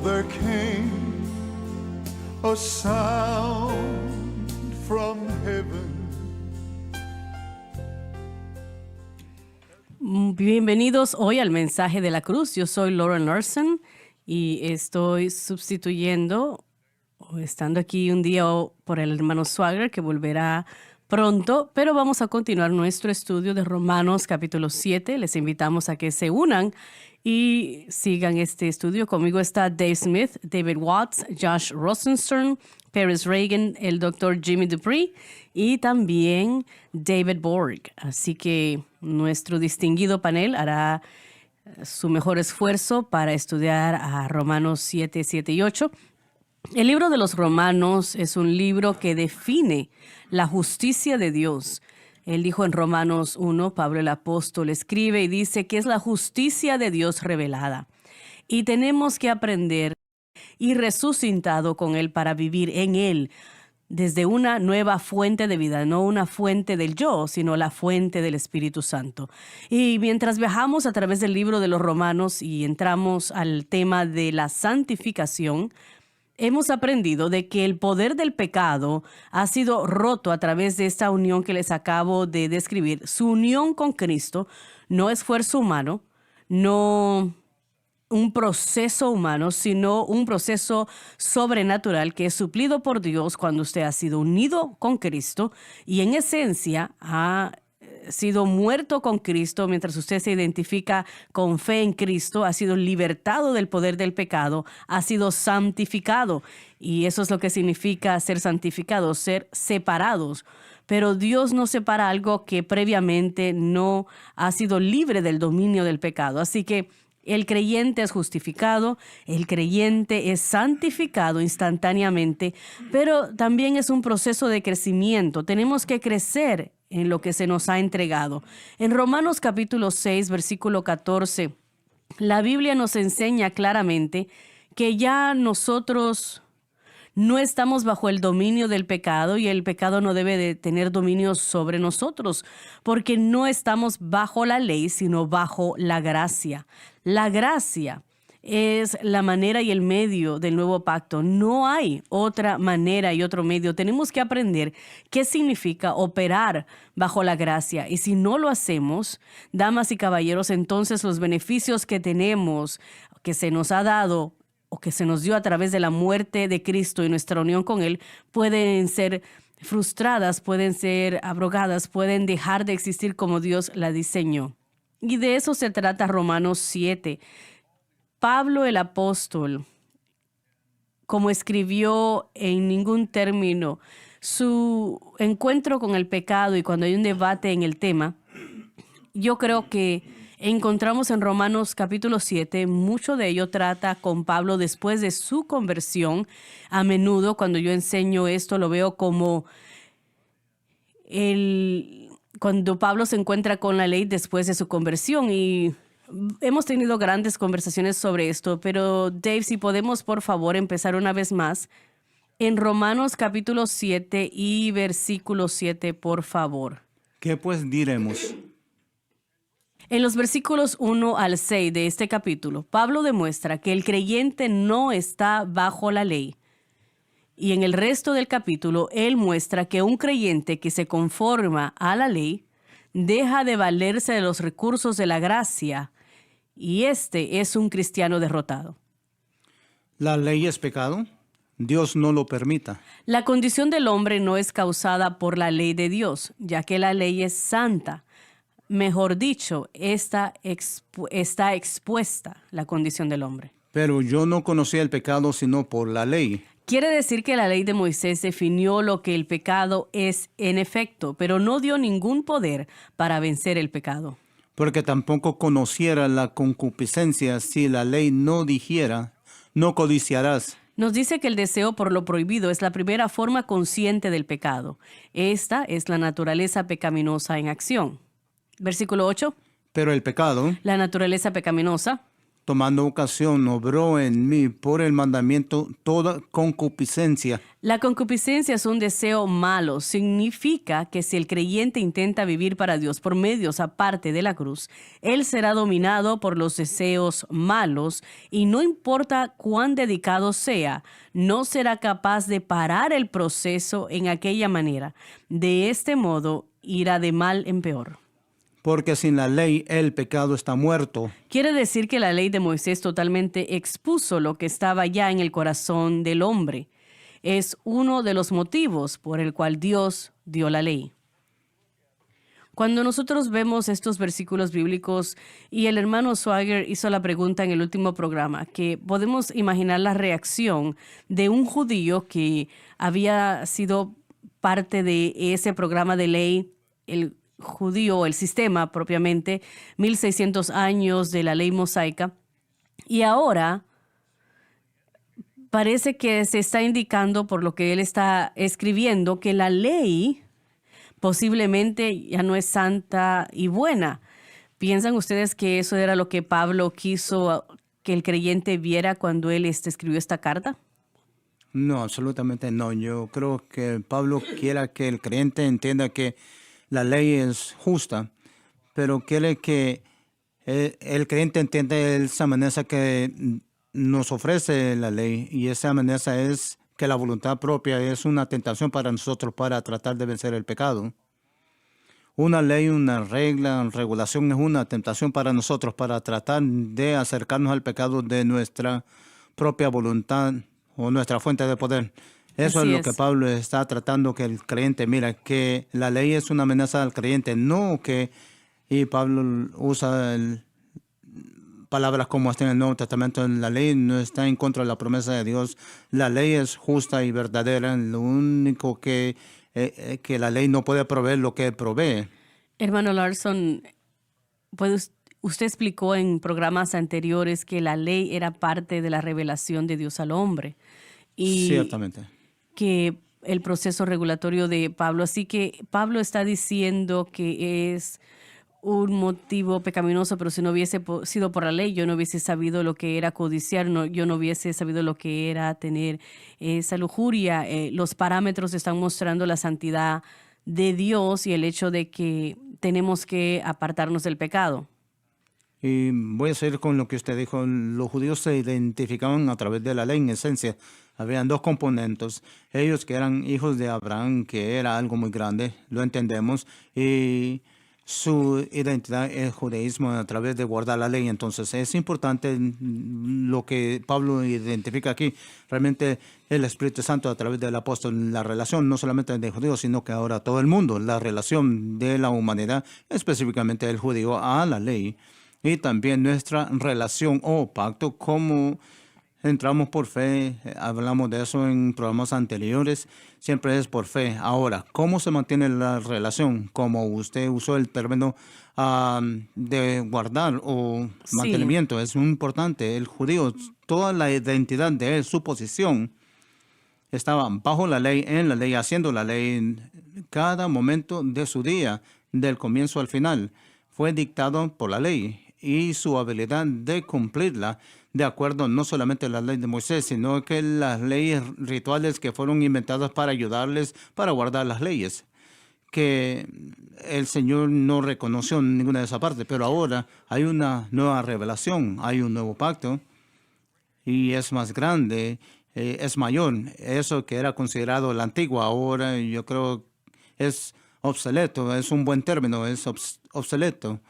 there came a sound from heaven. Bienvenidos hoy al Mensaje de la Cruz. Yo soy Lauren Larson y estoy sustituyendo o estando aquí un día por el hermano Swagger, que volverá pronto, pero vamos a continuar nuestro estudio de Romanos capítulo 7. Les invitamos a que se unan y sigan este estudio. Conmigo está Dave Smith, David Watts, Josh Rosenstern, Paris Reagan, el Dr. Jimmy Dupree y también David Borg. Así que nuestro distinguido panel hará su mejor esfuerzo para estudiar a Romanos 7, 7 y 8. El libro de los Romanos es un libro que define la justicia de Dios. Él dijo en Romanos 1, Pablo el apóstol escribe y dice que es la justicia de Dios revelada. Y tenemos que aprender y resucitado con Él para vivir en Él desde una nueva fuente de vida, no una fuente del yo, sino la fuente del Espíritu Santo. Y mientras viajamos a través del libro de los Romanos y entramos al tema de la santificación, hemos aprendido de que el poder del pecado ha sido roto a través de esta unión que les acabo de describir. Su unión con Cristo no es esfuerzo humano, no un proceso humano, sino un proceso sobrenatural que es suplido por Dios cuando usted ha sido unido con Cristo y en esencia ha sido muerto con Cristo. Mientras usted se identifica con fe en Cristo, ha sido libertado del poder del pecado, ha sido santificado. Y eso es lo que significa ser santificados, ser separados. Pero Dios no separa algo que previamente no ha sido libre del dominio del pecado. Así que el creyente es justificado, el creyente es santificado instantáneamente, pero también es un proceso de crecimiento. Tenemos que crecer en lo que se nos ha entregado. En Romanos capítulo 6, versículo 14, la Biblia nos enseña claramente que ya nosotros no estamos bajo el dominio del pecado y el pecado no debe de tener dominio sobre nosotros, porque no estamos bajo la ley, sino bajo la gracia. La gracia es la manera y el medio del nuevo pacto. No hay otra manera y otro medio. Tenemos que aprender qué significa operar bajo la gracia. Y si no lo hacemos, damas y caballeros, entonces los beneficios que tenemos, que se nos ha dado o que se nos dio a través de la muerte de Cristo y nuestra unión con Él, pueden ser frustradas, pueden ser abrogadas, pueden dejar de existir como Dios la diseñó. Y de eso se trata Romanos 7. Pablo el apóstol, como escribió en ningún término su encuentro con el pecado y cuando hay un debate en el tema, yo creo que encontramos en Romanos capítulo 7, mucho de ello trata con Pablo después de su conversión. A menudo cuando yo enseño esto lo veo como cuando Pablo se encuentra con la ley después de su conversión, y hemos tenido grandes conversaciones sobre esto, pero Dave, si podemos por favor empezar una vez más en Romanos capítulo 7 y versículo 7, por favor. ¿Qué pues diremos? En los versículos 1 al 6 de este capítulo, Pablo demuestra que el creyente no está bajo la ley. Y en el resto del capítulo, él muestra que un creyente que se conforma a la ley deja de valerse de los recursos de la gracia, y este es un cristiano derrotado. ¿La ley es pecado? Dios no lo permita. La condición del hombre no es causada por la ley de Dios, ya que la ley es santa. Mejor dicho, está expuesta la condición del hombre. Pero yo no conocía el pecado sino por la ley. Quiere decir que la ley de Moisés definió lo que el pecado es en efecto, pero no dio ningún poder para vencer el pecado. Porque tampoco conociera la concupiscencia si la ley no dijera, no codiciarás. Nos dice que el deseo por lo prohibido es la primera forma consciente del pecado. Esta es la naturaleza pecaminosa en acción. Versículo 8. Pero el pecado, La naturaleza pecaminosa, tomando ocasión, obró en mí por el mandamiento toda concupiscencia. La concupiscencia es un deseo malo. Significa que si el creyente intenta vivir para Dios por medios aparte de la cruz, él será dominado por los deseos malos y no importa cuán dedicado sea, no será capaz de parar el proceso en aquella manera. De este modo, irá de mal en peor. Porque sin la ley el pecado está muerto. Quiere decir que la ley de Moisés totalmente expuso lo que estaba ya en el corazón del hombre. Es uno de los motivos por el cual Dios dio la ley. Cuando nosotros vemos estos versículos bíblicos, y el hermano Swagger hizo la pregunta en el último programa, que podemos imaginar la reacción de un judío que había sido parte de ese programa de ley, el judío, el sistema propiamente, 1600 años de la ley mosaica, y ahora parece que se está indicando por lo que él está escribiendo que la ley posiblemente ya no es santa y buena. ¿Piensan ustedes que eso era lo que Pablo quiso que el creyente viera cuando él escribió esta carta? No, absolutamente no. Yo creo que Pablo quiere que el creyente entienda que la ley es justa, pero quiere que el creyente entienda esa amenaza que nos ofrece la ley, y esa amenaza es que la voluntad propia es una tentación para nosotros para tratar de vencer el pecado. Una ley, una regla, regulación es una tentación para nosotros para tratar de acercarnos al pecado de nuestra propia voluntad o nuestra fuente de poder. Eso Así es lo es. que Pablo está tratando que el creyente mira, que la ley es una amenaza al creyente, no que, y Pablo usa palabras como hasta en el Nuevo Testamento, la ley no está en contra de la promesa de Dios, la ley es justa y verdadera, lo único que la ley no puede proveer lo que provee. Hermano Larson, usted explicó en programas anteriores que la ley era parte de la revelación de Dios al hombre. Y Ciertamente. que el proceso regulatorio de Pablo. Así que Pablo está diciendo que es un motivo pecaminoso, pero si no hubiese sido por la ley, yo no hubiese sabido lo que era codiciar, yo no hubiese sabido lo que era tener esa lujuria. Los parámetros están mostrando la santidad de Dios y el hecho de que tenemos que apartarnos del pecado. Y voy a seguir con lo que usted dijo. Los judíos se identificaban a través de la ley en esencia. Habían dos componentes. Ellos que eran hijos de Abraham, que era algo muy grande, lo entendemos, y su identidad es judaísmo a través de guardar la ley. Entonces es importante lo que Pablo identifica aquí. Realmente el Espíritu Santo a través del apóstol, la relación no solamente de judíos, sino que ahora todo el mundo, la relación de la humanidad, específicamente el judío a la ley. Y también nuestra relación o pacto, como entramos por fe, hablamos de eso en programas anteriores, siempre es por fe. Ahora, ¿cómo se mantiene la relación? Como usted usó el término de guardar o Sí. mantenimiento, es muy importante. El judío, toda la identidad de él, su posición, estaba bajo la ley, en la ley, haciendo la ley en cada momento de su día, del comienzo al final. Fue dictado por la ley y su habilidad de cumplirla de acuerdo no solamente a la ley de Moisés, sino que las leyes rituales que fueron inventadas para ayudarles para guardar las leyes, que el Señor no reconoció en ninguna de esas partes, pero ahora hay una nueva revelación, hay un nuevo pacto y es más grande, es mayor. Eso que era considerado la antigua, ahora yo creo es obsoleto, es un buen término, es obsoleto.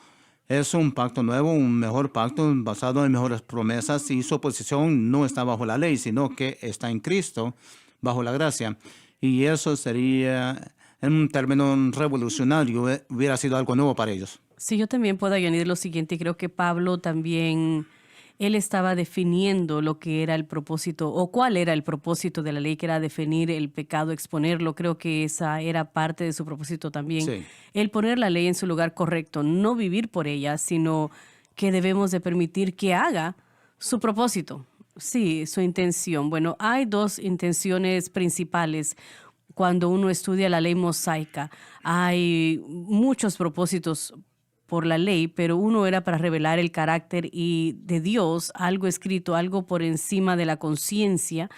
Es un pacto nuevo, un mejor pacto basado en mejores promesas, y su posición no está bajo la ley, sino que está en Cristo, bajo la gracia. Y eso sería, en un término revolucionario, hubiera sido algo nuevo para ellos. Sí, yo también puedo añadir lo siguiente. Creo que Pablo también, él estaba definiendo lo que era el propósito o cuál era el propósito de la ley, que era definir el pecado, exponerlo. Creo que esa era parte de su propósito también. Sí. El poner la ley en su lugar correcto, no vivir por ella, sino que debemos de permitir que haga su propósito. Sí, su intención. Bueno, hay dos intenciones principales cuando uno estudia la ley mosaica. Hay muchos propósitos por la ley, pero uno era para revelar el carácter de Dios, algo escrito, algo por encima de la conciencia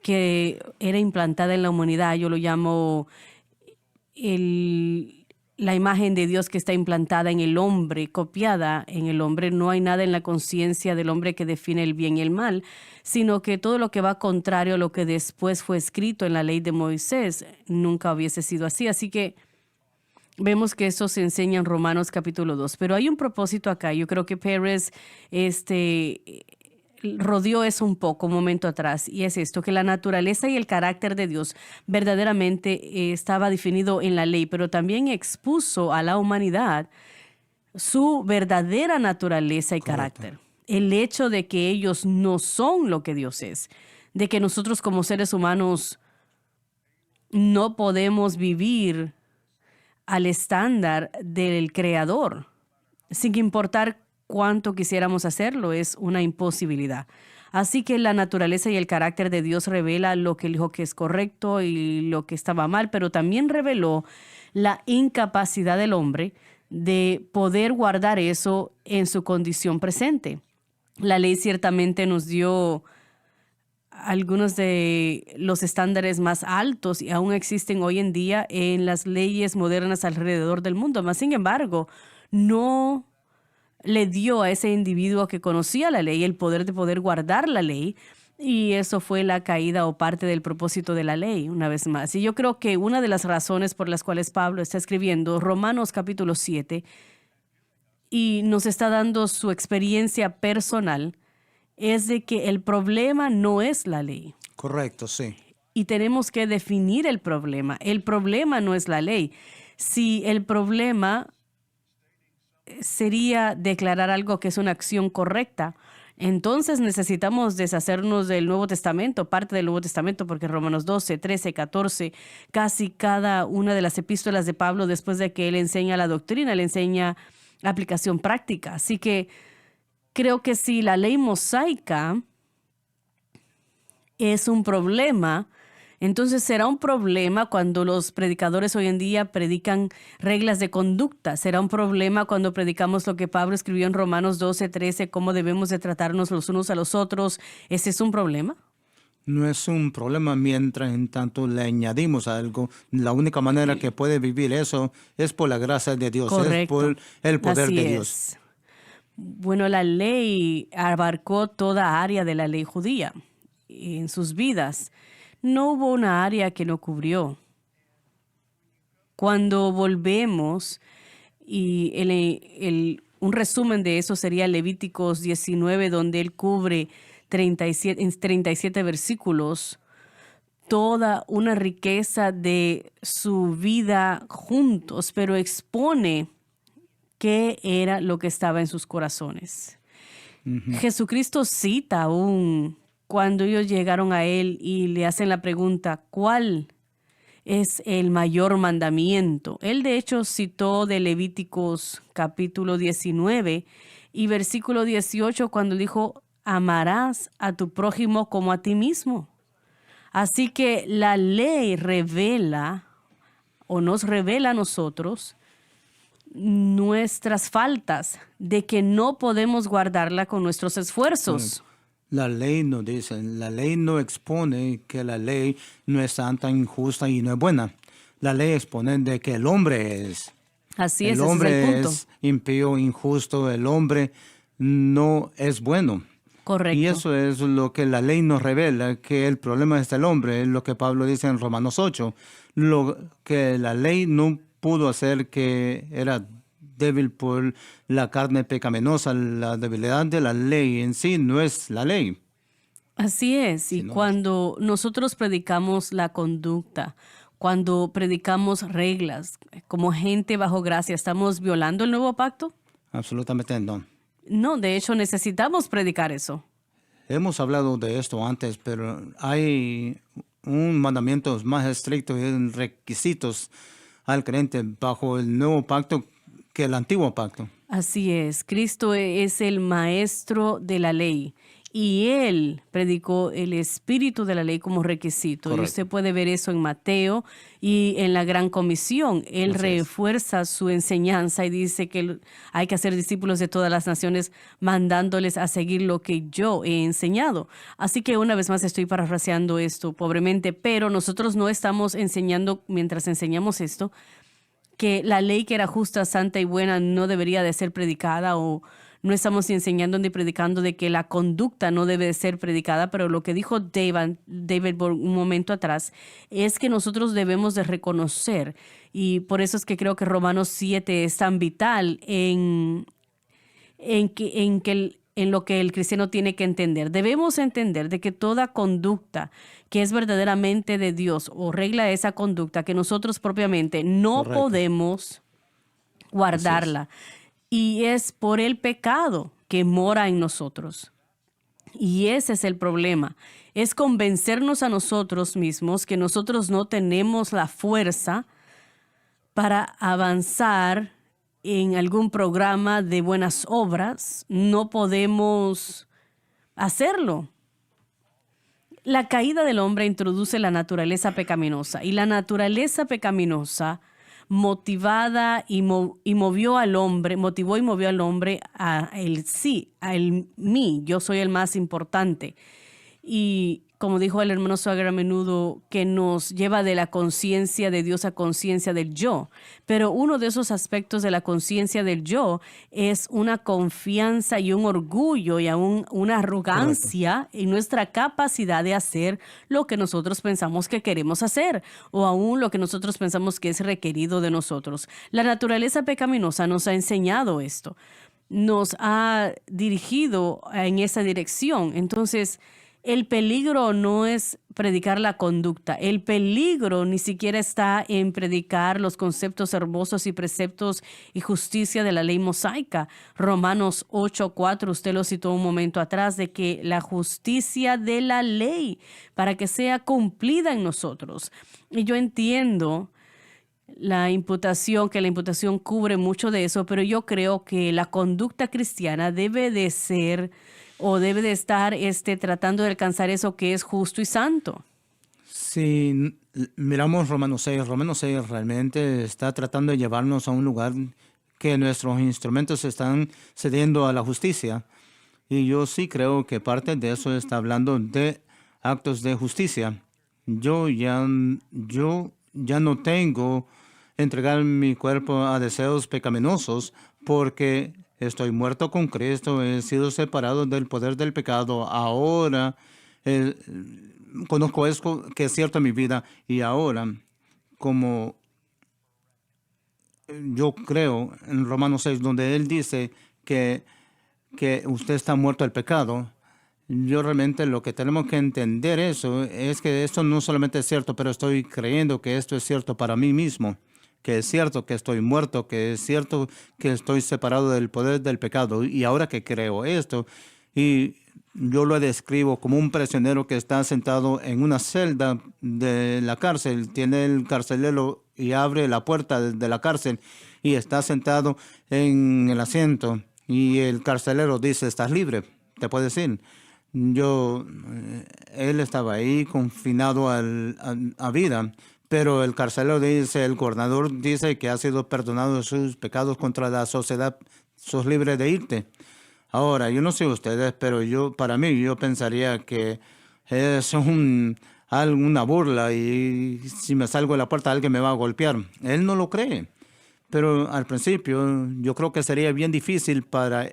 que era implantada en la humanidad. Yo lo llamo la imagen de Dios que está implantada en el hombre, copiada en el hombre. No hay nada en la conciencia del hombre que define el bien y el mal, sino que todo lo que va contrario a lo que después fue escrito en la ley de Moisés nunca hubiese sido así. Así que vemos que eso se enseña en Romanos capítulo 2. Pero hay un propósito acá. Yo creo que Pérez rodeó eso un poco un momento atrás, y es esto, que la naturaleza y el carácter de Dios verdaderamente estaba definido en la ley, pero también expuso a la humanidad su verdadera naturaleza y carácter. El hecho de que ellos no son lo que Dios es, de que nosotros como seres humanos no podemos vivir al estándar del Creador, sin importar cuánto quisiéramos hacerlo, es una imposibilidad. Así que la naturaleza y el carácter de Dios revela lo que él dijo que es correcto y lo que estaba mal, pero también reveló la incapacidad del hombre de poder guardar eso en su condición presente. La ley ciertamente nos dio algunos de los estándares más altos y aún existen hoy en día en las leyes modernas alrededor del mundo. Mas, sin embargo, no le dio a ese individuo que conocía la ley el poder de poder guardar la ley, y eso fue la caída o parte del propósito de la ley, una vez más. Y yo creo que una de las razones por las cuales Pablo está escribiendo Romanos capítulo 7 y nos está dando su experiencia personal es de que el problema no es la ley. Correcto, sí. Y tenemos que definir el problema. El problema no es la ley. Si el problema sería declarar algo que es una acción correcta, entonces necesitamos deshacernos del Nuevo Testamento, parte del Nuevo Testamento, porque Romanos 12, 13, 14, casi cada una de las epístolas de Pablo, después de que él enseña la doctrina, él enseña aplicación práctica. Así que creo que si la ley mosaica es un problema, entonces será un problema cuando los predicadores hoy en día predican reglas de conducta. Será un problema cuando predicamos lo que Pablo escribió en Romanos 12, 13, cómo debemos de tratarnos los unos a los otros. ¿Ese es un problema? No es un problema mientras en tanto le añadimos algo. La única manera que puede vivir eso es por la gracia de Dios, Correcto. es por el poder Así de es. Dios. Bueno, la ley abarcó toda área de la ley judía en sus vidas. No hubo una área que no cubrió. Cuando volvemos, y un resumen de eso sería Levíticos 19, donde él cubre 37 versículos, toda una riqueza de su vida juntos, pero expone qué era lo que estaba en sus corazones. Jesucristo cita aún cuando ellos llegaron a él y le hacen la pregunta, ¿cuál es el mayor mandamiento? Él de hecho citó de Levíticos capítulo 19 y versículo 18 cuando dijo, amarás a tu prójimo como a ti mismo. Así que la ley revela o nos revela a nosotros nuestras faltas, de que no podemos guardarla con nuestros esfuerzos. La ley no dice, la ley no expone que la ley no es santa, injusta y no es buena. La ley expone de que el hombre es. Así es, El ese es hombre el punto. es impío, injusto, el hombre no es bueno. Correcto. Y eso es lo que la ley nos revela, que el problema es el hombre, es lo que Pablo dice en Romanos 8. Lo que la ley no pudo hacer, que era débil por la carne pecaminosa. La debilidad de la ley en sí no es la ley. Así es. Y cuando nosotros predicamos la conducta, cuando predicamos reglas, como gente bajo gracia, ¿estamos violando el nuevo pacto? Absolutamente no. No, de hecho necesitamos predicar eso. Hemos hablado de esto antes, pero hay un mandamiento más estricto y requisitos al creyente bajo el nuevo pacto que el antiguo pacto. Así es. Cristo es el maestro de la ley y él predicó el espíritu de la ley como requisito. Correcto. Y usted puede ver eso en Mateo y en la Gran Comisión. Él Así es. refuerza su enseñanza y dice que hay que hacer discípulos de todas las naciones, mandándoles a seguir lo que yo he enseñado. Así que una vez más estoy parafraseando esto pobremente, pero nosotros no estamos enseñando, mientras enseñamos esto, que la ley que era justa, santa y buena no debería de ser predicada, o no estamos enseñando ni predicando de que la conducta no debe de ser predicada, pero lo que dijo David por un momento atrás es que nosotros debemos de reconocer, y por eso es que creo que Romanos 7 es tan vital en lo que el cristiano tiene que entender. Debemos entender de que toda conducta que es verdaderamente de Dios o regla esa conducta que nosotros propiamente no Correcto. podemos guardarla. Y es por el pecado que mora en nosotros. Y ese es el problema. Es convencernos a nosotros mismos que nosotros no tenemos la fuerza para avanzar en algún programa de buenas obras. No podemos hacerlo. La caída del hombre introduce la naturaleza pecaminosa, y la naturaleza pecaminosa motivada motivó y movió al hombre a el sí, a el mí, yo soy el más importante. Y como dijo el hermano Swagger a menudo, que nos lleva de la conciencia de Dios a conciencia del yo. Pero uno de esos aspectos de la conciencia del yo es una confianza y un orgullo y aún una arrogancia en nuestra capacidad de hacer lo que nosotros pensamos que queremos hacer, o aún lo que nosotros pensamos que es requerido de nosotros. La naturaleza pecaminosa nos ha enseñado esto, nos ha dirigido en esa dirección. Entonces, el peligro no es predicar la conducta. El peligro ni siquiera está en predicar los conceptos hermosos y preceptos y justicia de la ley mosaica. Romanos 8:4, usted lo citó un momento atrás, de que la justicia de la ley para que sea cumplida en nosotros. Y yo entiendo que la imputación cubre mucho de eso, pero yo creo que la conducta cristiana debe de ser o debe de estar tratando de alcanzar eso que es justo y santo. Si miramos Romanos 6 realmente está tratando de llevarnos a un lugar que nuestros instrumentos están cediendo a la justicia. Y yo sí creo que parte de eso está hablando de actos de justicia. Yo ya no tengo entregar mi cuerpo a deseos pecaminosos, porque estoy muerto con Cristo, he sido separado del poder del pecado. Ahora conozco eso que es cierto en mi vida, y ahora, como yo creo en Romanos 6, donde él dice que usted está muerto al pecado, yo realmente lo que tenemos que entender eso es que esto no solamente es cierto, pero estoy creyendo que esto es cierto para mí mismo, que es cierto que estoy muerto, que es cierto que estoy separado del poder del pecado. Y ahora que creo esto, y yo lo describo como un prisionero que está sentado en una celda de la cárcel, tiene el carcelero y abre la puerta de la cárcel y está sentado en el asiento, y el carcelero dice: estás libre, te puedes ir. Él estaba ahí confinado a vida. Pero el carcelero dice, el gobernador dice que ha sido perdonado de sus pecados contra la sociedad, sos libre de irte. Ahora, yo no sé ustedes, pero para mí, yo pensaría que es una burla, y si me salgo de la puerta alguien me va a golpear. Él no lo cree. Pero al principio yo creo que sería bien difícil para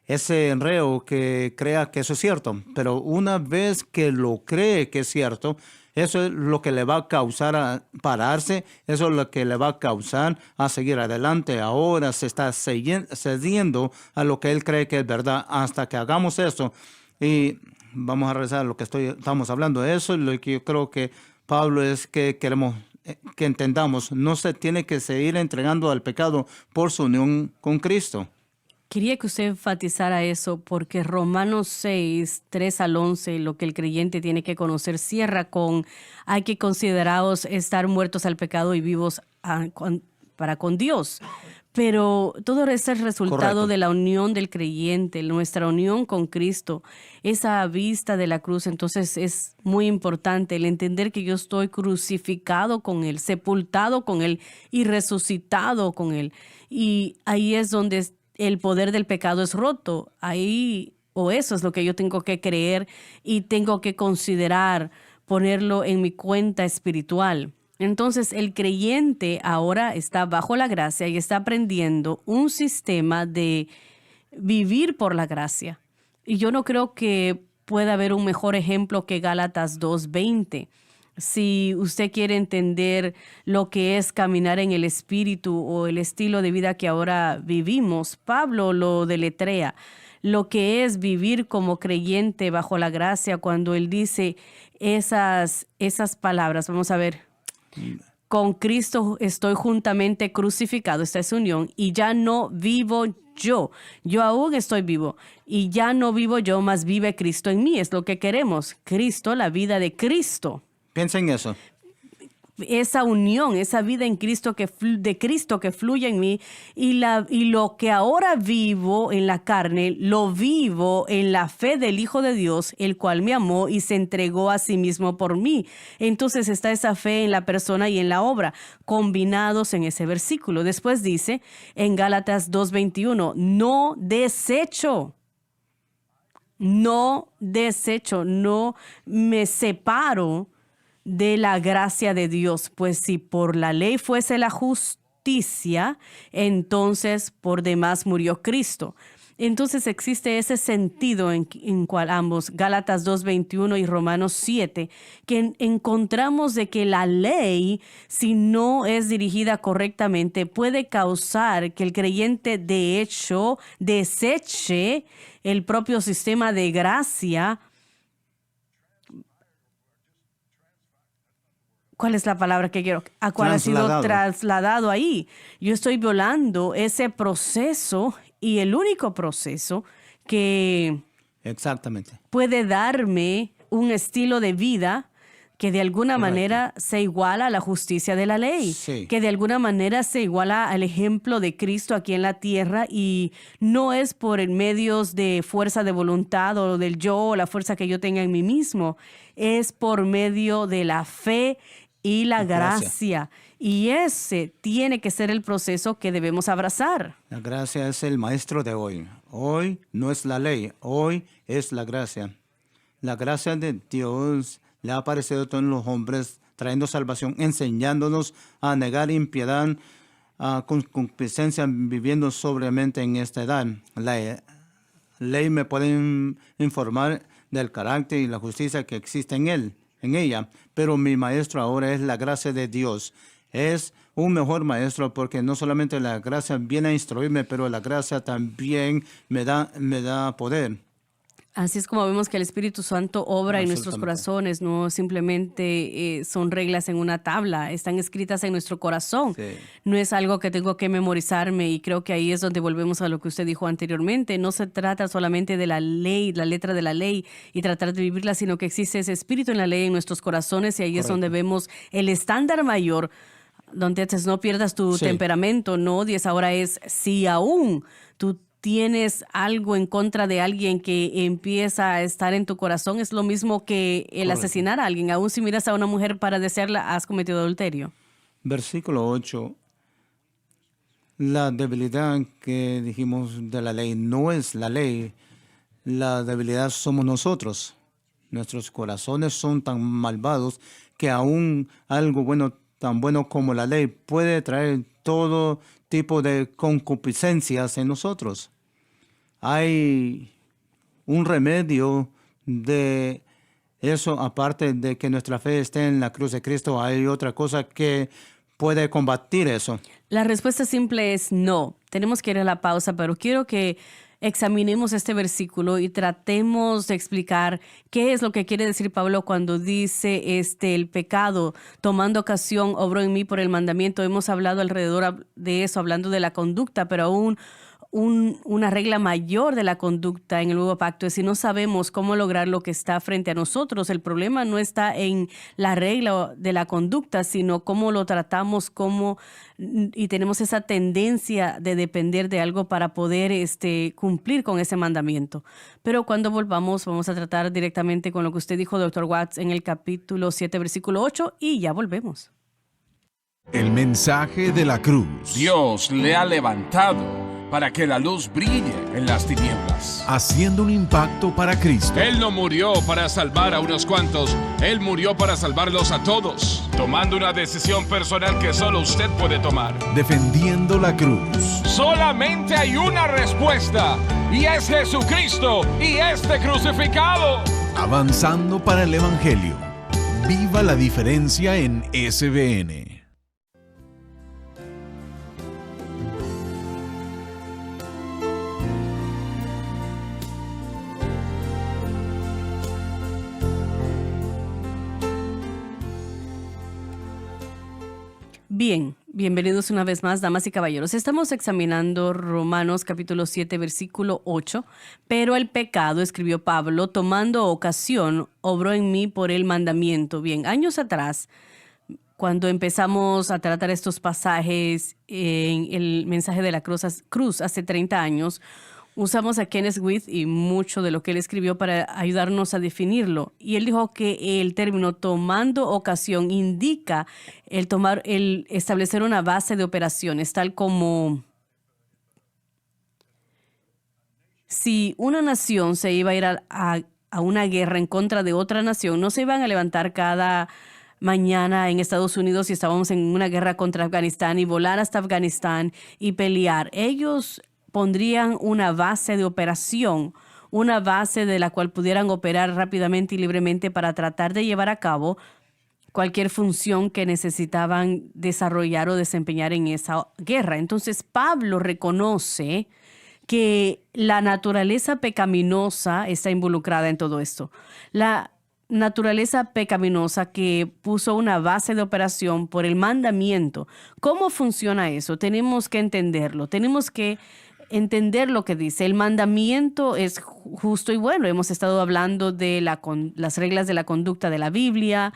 ese reo que crea que eso es cierto. Pero una vez que lo cree que es cierto, eso es lo que le va a causar a pararse, eso es lo que le va a causar a seguir adelante. Ahora se está cediendo a lo que él cree que es verdad. Hasta que hagamos eso, y vamos a regresar a lo que estamos hablando, eso es lo que yo creo que Pablo es que queremos que entendamos. No se tiene que seguir entregando al pecado por su unión con Cristo. Quería que usted enfatizara eso, porque Romanos 6, 3 al 11, lo que el creyente tiene que conocer, cierra con: hay que consideraros estar muertos al pecado y vivos para con Dios. Pero todo es el resultado Correcto. de la unión del creyente, nuestra unión con Cristo, esa vista de la cruz. Entonces es muy importante el entender que yo estoy crucificado con Él, sepultado con Él y resucitado con Él. Y ahí es donde el poder del pecado es roto. Ahí, o eso es lo que yo tengo que creer y tengo que considerar, ponerlo en mi cuenta espiritual. Entonces, el creyente ahora está bajo la gracia y está aprendiendo un sistema de vivir por la gracia. Y yo no creo que pueda haber un mejor ejemplo que Gálatas 2:20. Si usted quiere entender lo que es caminar en el Espíritu o el estilo de vida que ahora vivimos, Pablo lo deletrea. Lo que es vivir como creyente bajo la gracia cuando él dice esas palabras. Vamos a ver. Con Cristo estoy juntamente crucificado, esta es unión, y ya no vivo yo aún estoy vivo, y ya no vivo yo, mas vive Cristo en mí, es lo que queremos, Cristo, la vida de Cristo. Piensa en eso. Esa unión, esa vida en Cristo de Cristo que fluye en mí y lo que ahora vivo en la carne, lo vivo en la fe del Hijo de Dios, el cual me amó y se entregó a sí mismo por mí. Entonces está esa fe en la persona y en la obra, combinados en ese versículo. Después dice en Gálatas 2:21, no desecho, no me separo de la gracia de Dios, pues si por la ley fuese la justicia, entonces por demás murió Cristo. Entonces existe ese sentido en cual ambos, Gálatas 2:21 y Romanos 7, que encontramos de que la ley, si no es dirigida correctamente, puede causar que el creyente de hecho deseche el propio sistema de gracia. ¿Cuál es la palabra que quiero? ¿A cuál ha sido trasladado ahí? Yo estoy violando ese proceso y el único proceso que Exactamente. puede darme un estilo de vida que de alguna manera se iguala a la justicia de la ley, Sí. que de alguna manera se iguala al ejemplo de Cristo aquí en la tierra y no es por medios de fuerza de voluntad o del yo o la fuerza que yo tenga en mí mismo, es por medio de la fe y la gracia. Y ese tiene que ser el proceso que debemos abrazar. La gracia es el maestro de hoy. Hoy no es la ley, hoy es la gracia. La gracia de Dios le ha aparecido a todos los hombres, trayendo salvación, enseñándonos a negar impiedad, con concupiscencia, viviendo sobriamente en esta edad. La ley me puede informar del carácter y la justicia que existe en ella, pero mi maestro ahora es la gracia de Dios. Es un mejor maestro porque no solamente la gracia viene a instruirme, pero la gracia también me da poder. Así es como vemos que el Espíritu Santo obra en nuestros corazones, no simplemente son reglas en una tabla, están escritas en nuestro corazón. Sí. No es algo que tengo que memorizarme y creo que ahí es donde volvemos a lo que usted dijo anteriormente. No se trata solamente de la ley, la letra de la ley y tratar de vivirla, sino que existe ese espíritu en la ley en nuestros corazones y ahí es donde vemos el estándar mayor, donde antes no pierdas tu temperamento, no odies, ahora es si aún tú tienes algo en contra de alguien que empieza a estar en tu corazón, es lo mismo que el asesinar a alguien. Aún si miras a una mujer para desearla, has cometido adulterio. Versículo 8. La debilidad que dijimos de la ley no es la ley. La debilidad somos nosotros. Nuestros corazones son tan malvados que aún algo bueno, tan bueno como la ley, puede traer todo tipo de concupiscencias en nosotros. Hay un remedio de eso, aparte de que nuestra fe esté en la cruz de Cristo. Hay otra cosa que puede combatir eso. La respuesta simple es no. Tenemos que ir a la pausa, pero quiero que examinemos este versículo y tratemos de explicar qué es lo que quiere decir Pablo cuando dice el pecado tomando ocasión obró en mí por el mandamiento. Hemos hablado alrededor de eso, hablando de la conducta, pero aún una regla mayor de la conducta en el nuevo pacto. Si no sabemos cómo lograr lo que está frente a nosotros, el problema no está en la regla de la conducta, sino cómo lo tratamos, y tenemos esa tendencia de depender de algo para poder cumplir con ese mandamiento. Pero cuando volvamos, vamos a tratar directamente con lo que usted dijo, Dr. Watts, en el capítulo 7, versículo 8, y ya volvemos. El mensaje de la cruz. Dios le ha levantado para que la luz brille en las tinieblas. Haciendo un impacto para Cristo. Él no murió para salvar a unos cuantos, Él murió para salvarlos a todos, tomando una decisión personal que solo usted puede tomar. Defendiendo la cruz. Solamente hay una respuesta, y es Jesucristo y este crucificado. Avanzando para el Evangelio. Viva la diferencia en SBN. Bien, bienvenidos una vez más, damas y caballeros. Estamos examinando Romanos capítulo 7, versículo 8. Pero el pecado, escribió Pablo, tomando ocasión, obró en mí por el mandamiento. Bien, años atrás, cuando empezamos a tratar estos pasajes en el mensaje de la cruz hace 30 años, usamos a Kenneth Smith y mucho de lo que él escribió para ayudarnos a definirlo. Y él dijo que el término tomando ocasión indica el establecer una base de operaciones, tal como si una nación se iba a ir a una guerra en contra de otra nación, no se iban a levantar cada mañana en Estados Unidos si estábamos en una guerra contra Afganistán y volar hasta Afganistán y pelear. Ellos pondrían una base de operación, una base de la cual pudieran operar rápidamente y libremente para tratar de llevar a cabo cualquier función que necesitaban desarrollar o desempeñar en esa guerra. Entonces, Pablo reconoce que la naturaleza pecaminosa está involucrada en todo esto. La naturaleza pecaminosa que puso una base de operación por el mandamiento. ¿Cómo funciona eso? Tenemos que entenderlo. Tenemos que entender lo que dice. El mandamiento es justo y bueno. Hemos estado hablando de las reglas de la conducta de la Biblia,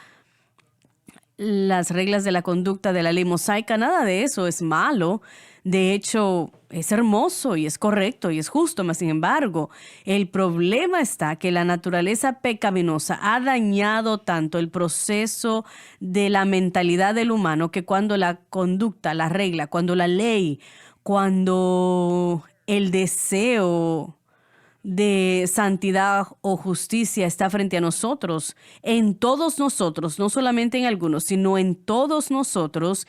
las reglas de la conducta de la ley mosaica. Nada de eso es malo. De hecho, es hermoso y es correcto y es justo. Mas, sin embargo, el problema está que la naturaleza pecaminosa ha dañado tanto el proceso de la mentalidad del humano que cuando la conducta, la regla, cuando la ley, cuando el deseo de santidad o justicia está frente a nosotros, en todos nosotros, no solamente en algunos, sino en todos nosotros,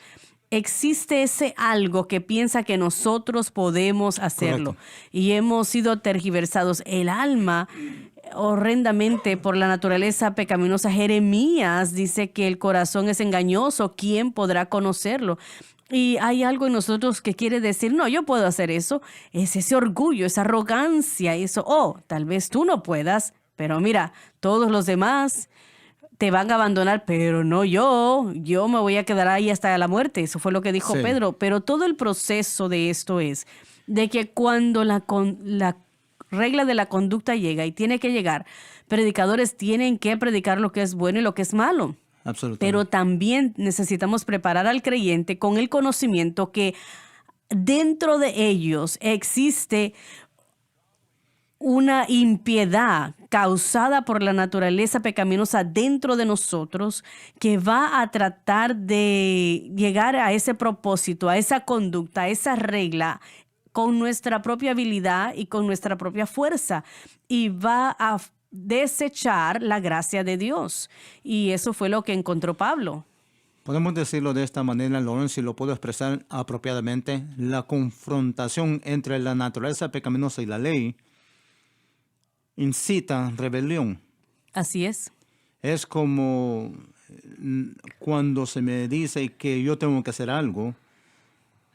existe ese algo que piensa que nosotros podemos hacerlo. Correcto. Y hemos sido tergiversados. El alma, horrendamente por la naturaleza pecaminosa. Jeremías dice que el corazón es engañoso. ¿Quién podrá conocerlo? Y hay algo en nosotros que quiere decir, no, yo puedo hacer eso. Es ese orgullo, esa arrogancia, eso. Tal vez tú no puedas, pero mira, todos los demás te van a abandonar, pero no yo me voy a quedar ahí hasta la muerte. Eso fue lo que dijo Pedro. Pero todo el proceso de esto es de que cuando la regla de la conducta llega y tiene que llegar, predicadores tienen que predicar lo que es bueno y lo que es malo. Absolutamente. Pero también necesitamos preparar al creyente con el conocimiento que dentro de ellos existe una impiedad causada por la naturaleza pecaminosa dentro de nosotros que va a tratar de llegar a ese propósito, a esa conducta, a esa regla con nuestra propia habilidad y con nuestra propia fuerza, y va a desechar la gracia de Dios. Y eso fue lo que encontró Pablo. Podemos decirlo de esta manera, Lawrence, si lo puedo expresar apropiadamente, la confrontación entre la naturaleza pecaminosa y la ley incita rebelión. Así es. Es como cuando se me dice que yo tengo que hacer algo,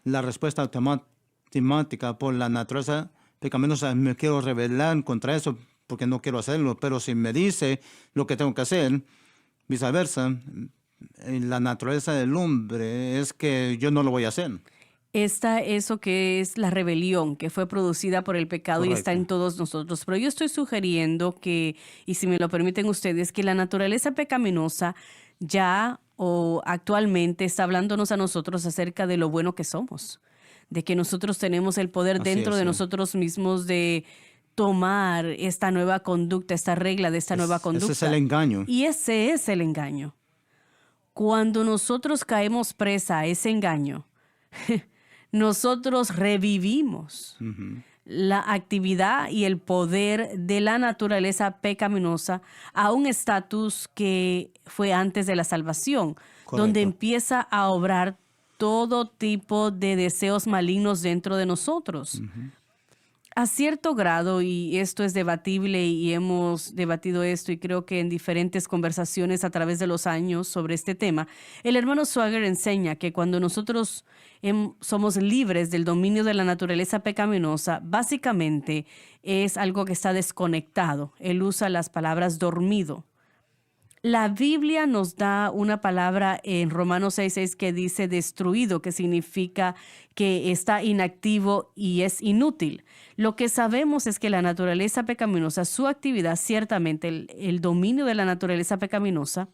la respuesta automática por la naturaleza pecaminosa, me quiero rebelar contra eso porque no quiero hacerlo. Pero si me dice lo que tengo que hacer, viceversa, la naturaleza del hombre es que yo no lo voy a hacer. Está eso que es la rebelión que fue producida por el pecado y está en Correcto. todos nosotros. Pero yo estoy sugiriendo que, y si me lo permiten ustedes, que la naturaleza pecaminosa ya o actualmente está hablándonos a nosotros acerca de lo bueno que somos, de que nosotros tenemos el poder Así dentro es, de sí. nosotros mismos de tomar esta nueva conducta, esta regla de esta nueva conducta. Ese es el engaño. Y ese es el engaño. Cuando nosotros caemos presa a ese engaño, nosotros revivimos la actividad y el poder de la naturaleza pecaminosa a un estatus que fue antes de la salvación, Correcto. donde empieza a obrar todo tipo de deseos malignos dentro de nosotros. A cierto grado, y esto es debatible y hemos debatido esto y creo que en diferentes conversaciones a través de los años sobre este tema, el hermano Swagger enseña que cuando nosotros somos libres del dominio de la naturaleza pecaminosa, básicamente es algo que está desconectado. Él usa las palabras dormido. La Biblia nos da una palabra en Romanos 6:6 que dice destruido, que significa que está inactivo y es inútil. Lo que sabemos es que la naturaleza pecaminosa, su actividad, ciertamente el dominio de la naturaleza pecaminosa,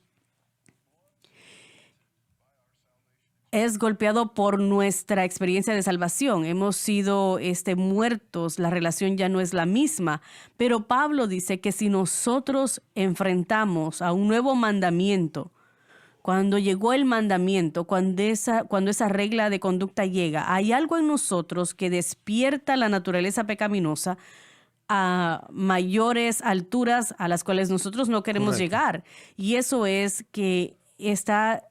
es golpeado por nuestra experiencia de salvación. Hemos sido muertos, la relación ya no es la misma. Pero Pablo dice que si nosotros enfrentamos a un nuevo mandamiento, cuando llegó el mandamiento, cuando esa regla de conducta llega, hay algo en nosotros que despierta la naturaleza pecaminosa a mayores alturas a las cuales nosotros no queremos Correcto. llegar. Y eso es que está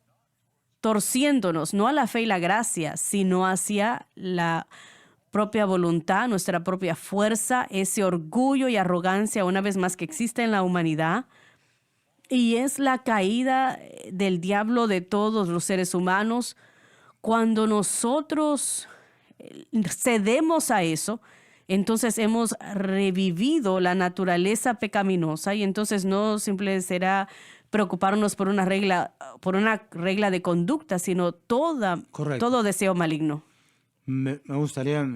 torciéndonos, no a la fe y la gracia, sino hacia la propia voluntad, nuestra propia fuerza, ese orgullo y arrogancia, una vez más, que existe en la humanidad. Y es la caída del diablo de todos los seres humanos. Cuando nosotros cedemos a eso, entonces hemos revivido la naturaleza pecaminosa y entonces no simplemente será preocuparnos por una regla de conducta, sino Correcto. todo deseo maligno. Me gustaría,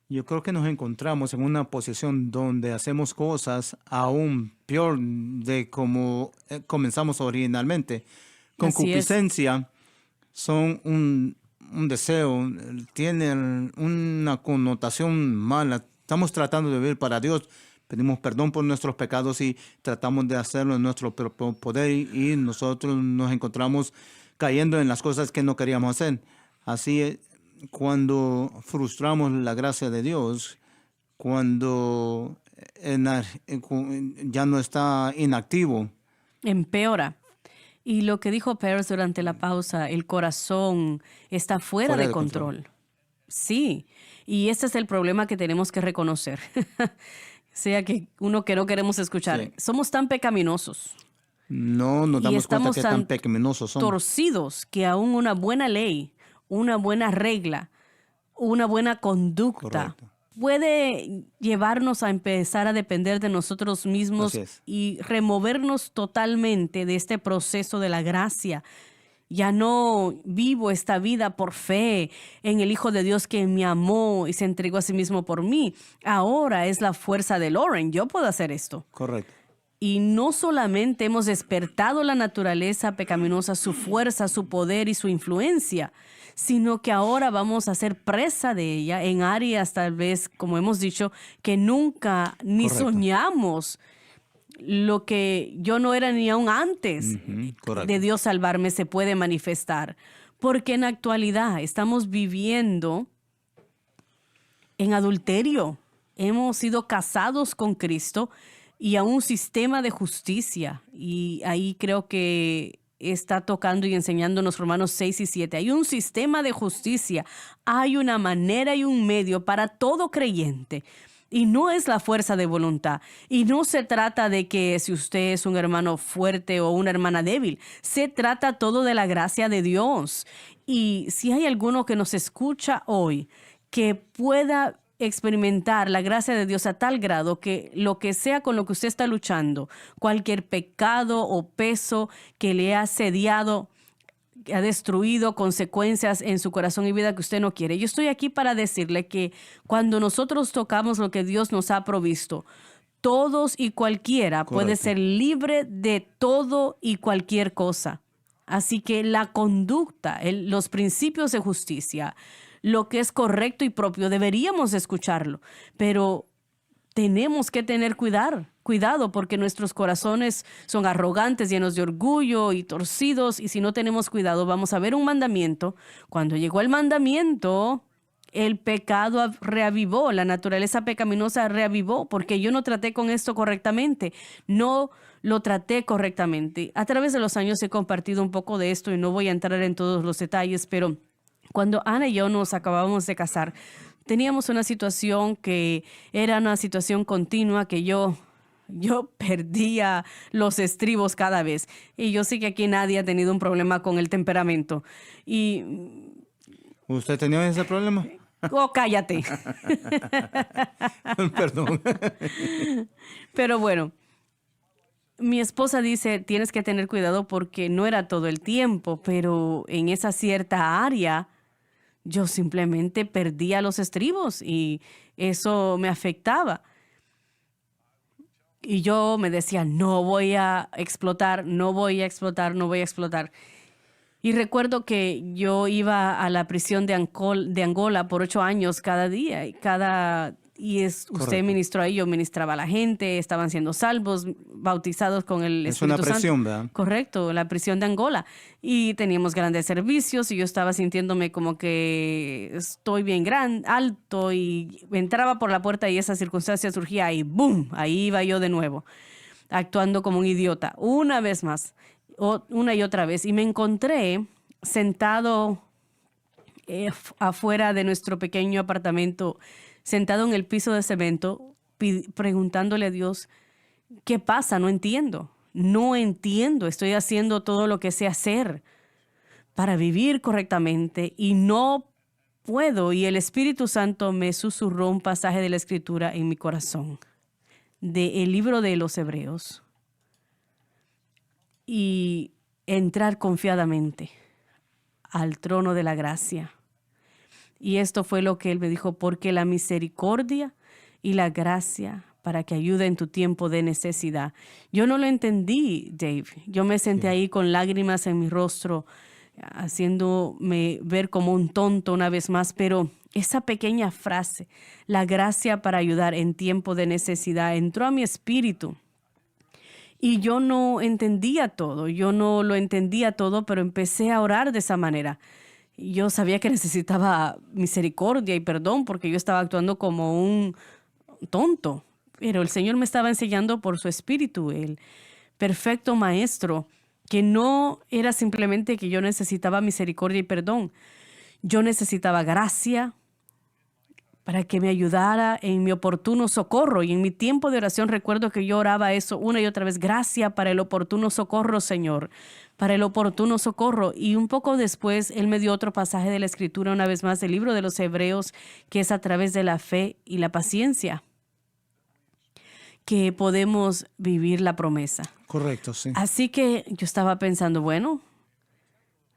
yo creo que nos encontramos en una posición donde hacemos cosas aún peor de como comenzamos originalmente. Así es. Concupiscencia son un deseo, tienen una connotación mala. Estamos tratando de vivir para Dios, pedimos perdón por nuestros pecados y tratamos de hacerlo en nuestro propio poder y nosotros nos encontramos cayendo en las cosas que no queríamos hacer. Así, cuando frustramos la gracia de Dios, cuando ya no está inactivo. Empeora. Y lo que dijo Peirce durante la pausa, el corazón está fuera de control. Sí, y ese es el problema que tenemos que reconocer. Sea que uno que no queremos escuchar. Sí. Somos tan pecaminosos. No nos Y damos cuenta estamos que tan tan pecaminosos somos. torcidos que aún una buena ley, una buena regla, una buena conducta Correcto. puede llevarnos a empezar a depender de nosotros mismos Así es. y removernos totalmente de este proceso de la gracia. Ya no vivo esta vida por fe en el Hijo de Dios que me amó y se entregó a sí mismo por mí. Ahora es la fuerza de Lauren. Yo puedo hacer esto. Correcto. Y no solamente hemos despertado la naturaleza pecaminosa, su fuerza, su poder y su influencia, sino que ahora vamos a ser presa de ella en áreas tal vez, como hemos dicho, que nunca ni Correcto. soñamos. Lo que yo no era ni aún antes correcto. de Dios salvarme se puede manifestar. Porque en la actualidad estamos viviendo en adulterio. Hemos sido casados con Cristo y a un sistema de justicia. Y ahí creo que está tocando y enseñándonos Romanos 6 y 7. Hay un sistema de justicia. Hay una manera y un medio para todo creyente. Y no es la fuerza de voluntad. Y no se trata de que si usted es un hermano fuerte o una hermana débil. Se trata todo de la gracia de Dios. Y si hay alguno que nos escucha hoy que pueda experimentar la gracia de Dios a tal grado que lo que sea con lo que usted está luchando, cualquier pecado o peso que le ha asediado, ha destruido consecuencias en su corazón y vida que usted no quiere. Yo estoy aquí para decirle que cuando nosotros tocamos lo que Dios nos ha provisto, todos y cualquiera puede ser libre de todo y cualquier cosa. Así que la conducta, los principios de justicia, lo que es correcto y propio, deberíamos escucharlo, pero tenemos que tener cuidado porque nuestros corazones son arrogantes, llenos de orgullo y torcidos, y si no tenemos cuidado vamos a ver un mandamiento. Cuando llegó el mandamiento, el pecado reavivó, la naturaleza pecaminosa reavivó, porque yo no traté con esto correctamente, no lo traté correctamente. A través de los años he compartido un poco de esto y no voy a entrar en todos los detalles, pero cuando Ana y yo nos acabábamos de casar, teníamos una situación que era una situación continua que yo perdía los estribos cada vez. Y yo sé que aquí nadie ha tenido un problema con el temperamento. ¿Usted tenía ese problema? Oh, cállate. Perdón. Pero bueno, mi esposa dice, tienes que tener cuidado porque no era todo el tiempo, pero en esa cierta área yo simplemente perdía los estribos y eso me afectaba. Y yo me decía, no voy a explotar, no voy a explotar, no voy a explotar. Y recuerdo que yo iba a la prisión de Angola por 8 años cada día. Usted ministró ahí, yo ministraba a la gente, estaban siendo salvos, bautizados con el Espíritu Santo. Es una prisión, ¿verdad? Correcto, la prisión de Angola. Y teníamos grandes servicios y yo estaba sintiéndome como que estoy bien alto y entraba por la puerta y esa circunstancia surgía y ¡boom! Ahí iba yo de nuevo, actuando como un idiota, una vez más, una y otra vez. Y me encontré sentado afuera de nuestro pequeño apartamento, sentado en el piso de cemento, preguntándole a Dios, ¿qué pasa? No entiendo, estoy haciendo todo lo que sé hacer para vivir correctamente y no puedo. Y el Espíritu Santo me susurró un pasaje de la Escritura en mi corazón, del libro de los Hebreos, y entrar confiadamente al trono de la gracia. Y esto fue lo que él me dijo, porque la misericordia y la gracia para que ayude en tu tiempo de necesidad. Yo no lo entendí, Dave. Yo me senté ahí con lágrimas en mi rostro, haciéndome ver como un tonto una vez más, pero esa pequeña frase, la gracia para ayudar en tiempo de necesidad, entró a mi espíritu. Y yo no entendía todo, pero empecé a orar de esa manera. Yo sabía que necesitaba misericordia y perdón porque yo estaba actuando como un tonto. Pero el Señor me estaba enseñando por su Espíritu, el perfecto Maestro, que no era simplemente que yo necesitaba misericordia y perdón. Yo necesitaba gracia para que me ayudara en mi oportuno socorro. Y en mi tiempo de oración recuerdo que yo oraba eso una y otra vez. Gracia para el oportuno socorro, Señor, para el oportuno socorro. Y un poco después Él me dio otro pasaje de la Escritura, una vez más, del libro de los Hebreos, que es a través de la fe y la paciencia que podemos vivir la promesa. Correcto, sí. Así que yo estaba pensando, bueno,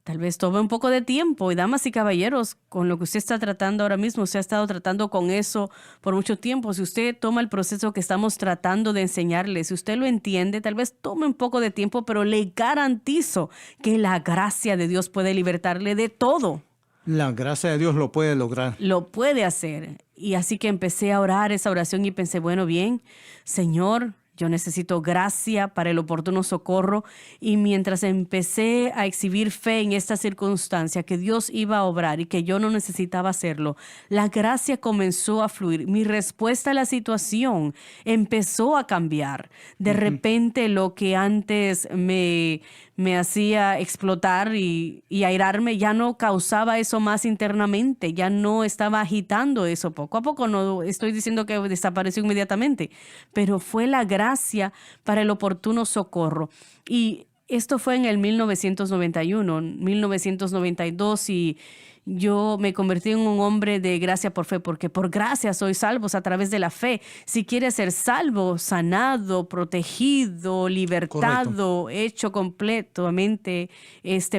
tal vez tome un poco de tiempo. Y damas y caballeros, con lo que usted está tratando ahora mismo, usted ha estado tratando con eso por mucho tiempo. Si usted toma el proceso que estamos tratando de enseñarle, si usted lo entiende, tal vez tome un poco de tiempo, pero le garantizo que la gracia de Dios puede libertarle de todo. La gracia de Dios lo puede lograr. Lo puede hacer. Y así que empecé a orar esa oración y pensé, bueno, bien, Señor, yo necesito gracia para el oportuno socorro. Y mientras empecé a exhibir fe en esta circunstancia, que Dios iba a obrar y que yo no necesitaba hacerlo, la gracia comenzó a fluir. Mi respuesta a la situación empezó a cambiar. De repente lo que antes me hacía explotar y airarme, ya no causaba eso más internamente, ya no estaba agitando eso poco a poco. No estoy diciendo que desapareció inmediatamente, pero fue la gracia para el oportuno socorro. Y esto fue en el 1991, 1992 y yo me convertí en un hombre de gracia por fe, porque por gracia sois salvos a través de la fe. Si quieres ser salvo, sanado, protegido, libertado, hecho completamente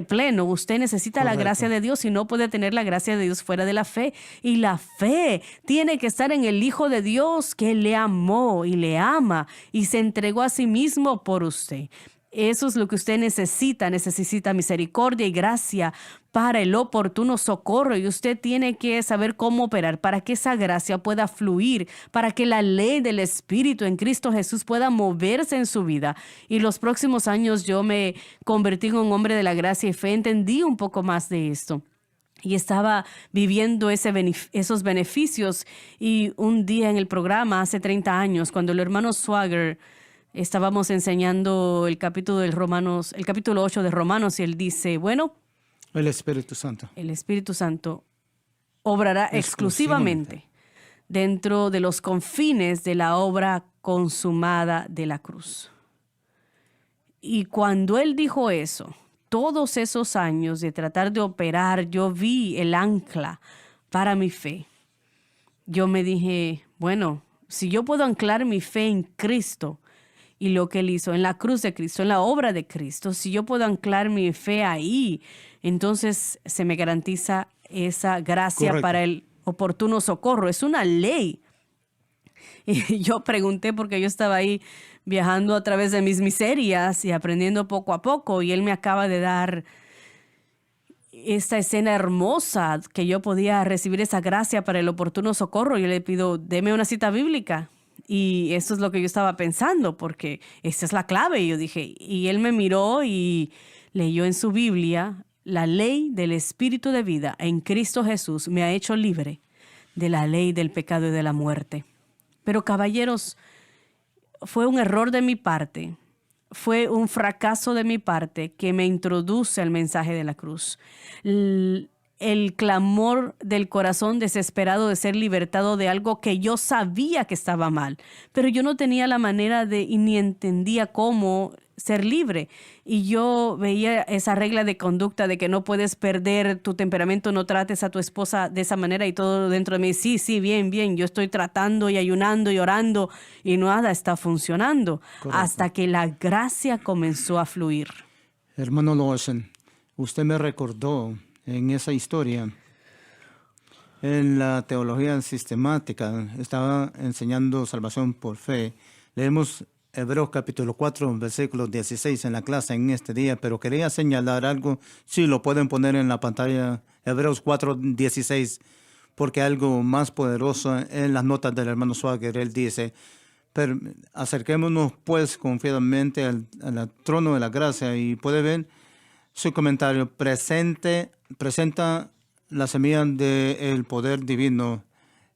pleno, usted necesita la gracia de Dios y no puede tener la gracia de Dios fuera de la fe. Y la fe tiene que estar en el Hijo de Dios que le amó y le ama y se entregó a sí mismo por usted. Eso es lo que usted necesita. Necesita misericordia y gracia para el oportuno socorro. Y usted tiene que saber cómo operar para que esa gracia pueda fluir, para que la ley del Espíritu en Cristo Jesús pueda moverse en su vida. Y los próximos años yo me convertí en un hombre de la gracia y fe. Entendí un poco más de esto. Y estaba viviendo esos beneficios. Y un día en el programa, hace 30 años, cuando el hermano Swagger estábamos enseñando el capítulo 8 de Romanos, y él dice, bueno, El Espíritu Santo. el Espíritu Santo obrará exclusivamente dentro de los confines de la obra consumada de la cruz. Y cuando él dijo eso, todos esos años de tratar de operar, yo vi el ancla para mi fe. Yo me dije, bueno, si yo puedo anclar mi fe en Cristo y lo que él hizo en la cruz de Cristo, en la obra de Cristo, si yo puedo anclar mi fe ahí, entonces se me garantiza esa gracia para el oportuno socorro. Es una ley. Y yo pregunté porque yo estaba ahí viajando a través de mis miserias y aprendiendo poco a poco, y él me acaba de dar esta escena hermosa que yo podía recibir esa gracia para el oportuno socorro. Yo le pido, deme una cita bíblica. Y eso es lo que yo estaba pensando, porque esa es la clave. Y yo dije, y él me miró y leyó en su Biblia, la ley del Espíritu de vida en Cristo Jesús me ha hecho libre de la ley del pecado y de la muerte. Pero caballeros, fue un error de mi parte, fue un fracaso de mi parte que me introduce al mensaje de la cruz. El clamor del corazón desesperado de ser libertado de algo que yo sabía que estaba mal, pero yo no tenía la manera y ni entendía cómo ser libre. Y yo veía esa regla de conducta de que no puedes perder tu temperamento, no trates a tu esposa de esa manera, y todo dentro de mí, sí, bien, yo estoy tratando y ayunando y orando y nada está funcionando. Correcto. Hasta que la gracia comenzó a fluir. Hermano Lawson, usted me recordó en esa historia, en la teología sistemática, estaba enseñando salvación por fe. Leemos Hebreos capítulo 4, versículo 16 en la clase en este día, pero quería señalar algo, si lo pueden poner en la pantalla, Hebreos 4, 16, porque algo más poderoso en las notas del hermano Swagger, él dice, pero acerquémonos pues confiadamente al trono de la gracia, y puede ver su comentario, presenta la semilla del poder divino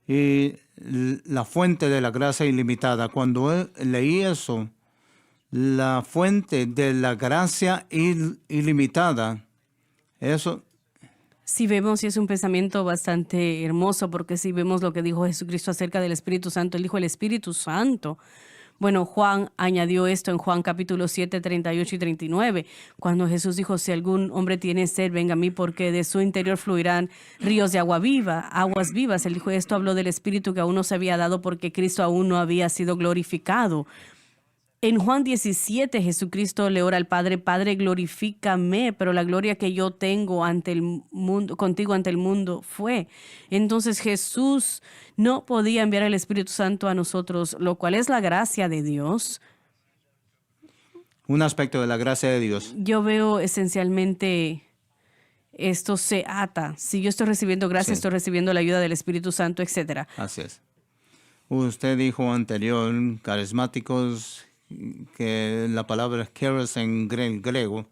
y la fuente de la gracia ilimitada. Cuando él leí eso, la fuente de la gracia ilimitada, eso... Si vemos, y es un pensamiento bastante hermoso, porque si vemos lo que dijo Jesucristo acerca del Espíritu Santo, él dijo el Espíritu Santo. Bueno, Juan añadió esto en Juan capítulo 7, 38 y 39, cuando Jesús dijo, si algún hombre tiene sed, venga a mí, porque de su interior fluirán ríos de agua viva, aguas vivas. Él dijo, esto habló del Espíritu que aún no se había dado porque Cristo aún no había sido glorificado. En Juan 17, Jesucristo le ora al Padre, Padre, glorifícame, pero la gloria que yo tengo ante el mundo, contigo ante el mundo fue. Entonces Jesús no podía enviar el Espíritu Santo a nosotros, lo cual es la gracia de Dios. Un aspecto de la gracia de Dios. Yo veo esencialmente esto se ata. Si yo estoy recibiendo gracia, estoy recibiendo la ayuda del Espíritu Santo, etc. Así es. Usted dijo anterior, carismáticos, que la palabra es charis en griego.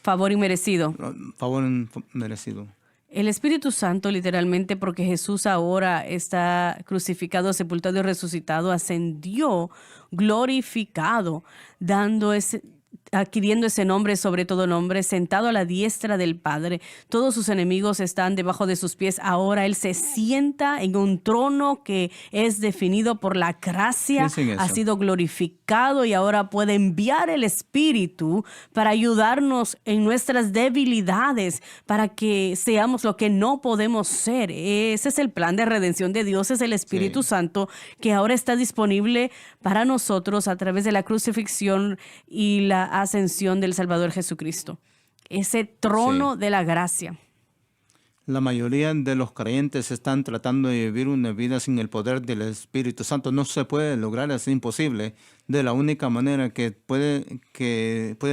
Favor inmerecido. Favor merecido. El Espíritu Santo, literalmente, porque Jesús ahora está crucificado, sepultado y resucitado, ascendió glorificado, dando adquiriendo ese nombre sobre todo nombre, sentado a la diestra del Padre. Todos sus enemigos están debajo de sus pies. Ahora Él se sienta en un trono que es definido por la gracia, Piensen eso. ha sido glorificado y ahora puede enviar el Espíritu para ayudarnos en nuestras debilidades, para que seamos lo que no podemos ser. Ese es el plan de redención de Dios, es el Espíritu Santo que ahora está disponible para nosotros a través de la crucifixión y la ascensión del Salvador Jesucristo. Ese trono de la gracia. La mayoría de los creyentes están tratando de vivir una vida sin el poder del Espíritu Santo. No se puede lograr, es imposible. De la única manera que puede